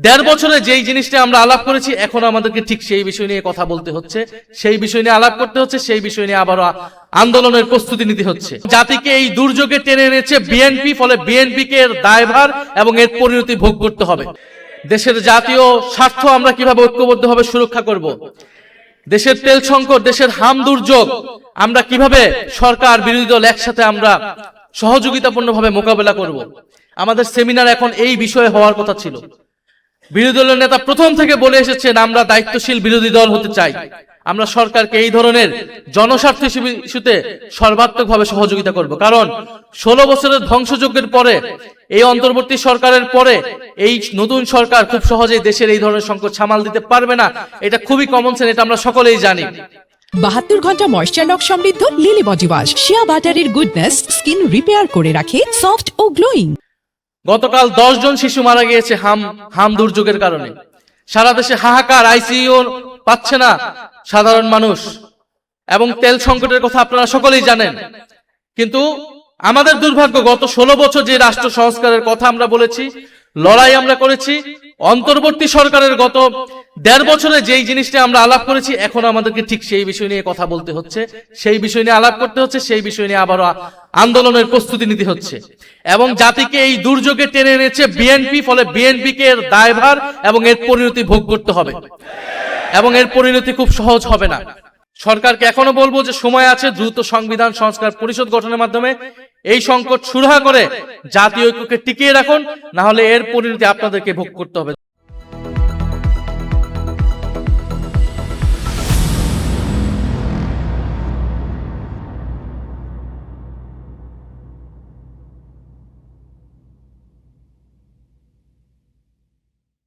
দেড় বছরে যেই জিনিসটা আমরা আলাপ করেছি এখন আমাদেরকে ঠিক সেই বিষয় নিয়ে কথা বলতে হচ্ছে, সেই বিষয় নিয়ে আলাপ করতে হচ্ছে, সেই বিষয় নিয়ে আবারও আন্দোলনের প্রস্তুতি নিতে হচ্ছে। জাতিকে এই দুর্যোগে টেনে এনেছে বিএনপি, ফলে বিএনপিকে এর দায়ভার এবং এর পরিণতি ভোগ করতে হবে। দেশের জাতীয় স্বার্থ আমরা কিভাবে ঐক্যবদ্ধভাবে সুরক্ষা করব, দেশের তেল সংকট, দেশের হাম দুর্যোগ আমরা কিভাবে সরকার বিরোধী দল একসাথে আমরা সহযোগিতাপূর্ণভাবে মোকাবেলা করব। আমাদের সেমিনার এখন এই বিষয়ে হওয়ার কথা ছিল। বিরোধী দলের নেতা প্রথম থেকে বলে এসেছেন আমরা দায়িত্বশীল বিরোধী দল হতে চাই, আমরা সরকারকে এই ধরনের জনস্বার্থ ইস্যুতে সর্বাত্মকভাবে সহযোগিতা করব। কারণ 16 বছরের ধ্বংসযজ্ঞের পরে, এই অন্তর্বর্তী সরকারের পরে এই নতুন সরকার খুব সহজেই দেশের এই ধরনের সংকট সামাল দিতে পারবে না। এটা খুবই কমন সেন্স, এটা আমরা সকলেই জানি। 72 ঘন্টা ময়েশ্চার লক সমৃদ্ধ লিলি বডি ওয়াশ, শিয়া বাটারের গুডনেস স্কিন রিপেয়ার করে রাখে সফট ও গ্লোয়িং। গতকাল 10 জন শিশু মারা গিয়েছে হাম দুর্যোগের কারণে। সারা দেশে হাহাকার, আইসিইউ পাচ্ছে না সাধারণ মানুষ, এবং তেল সংকটের কথা আপনারা সকলেই জানেন। কিন্তু আমাদের দুর্ভাগ্য, গত 16 বছর যে রাষ্ট্র সংস্কারের কথা আমরা বলেছি, লড়াই আমরা করেছি, অন্তর্বর্তী সরকারের গত দেড় বছরে যেই জিনিসটা আমরা আলাপ করেছি এখন আমাদেরকে ঠিক সেই বিষয় নিয়ে কথা বলতে হচ্ছে, সেই বিষয় নিয়ে আলাপ করতে হচ্ছে, সেই বিষয় নিয়ে আবারও আন্দোলনের প্রস্তুতি নিতে হচ্ছে। এবং জাতিকে এই দুর্যোগে টেনে এনেছে বিএনপি, ফলে বিএনপিকে এর দায়ভার এবং এর পরিণতি ভোগ করতে হবে, এবং এর পরিণতি খুব সহজ হবে না। সরকারকে এখনো বলবো যে সময় আছে, দ্রুত সংবিধান সংস্কার পরিষদ গঠনের মাধ্যমে এই সংকট সুরাহা করে জাতীয় ঐক্যকে টিকিয়ে রাখুন, না হলে এর পরিণতি আপনাদেরকে ভোগ করতে হবে।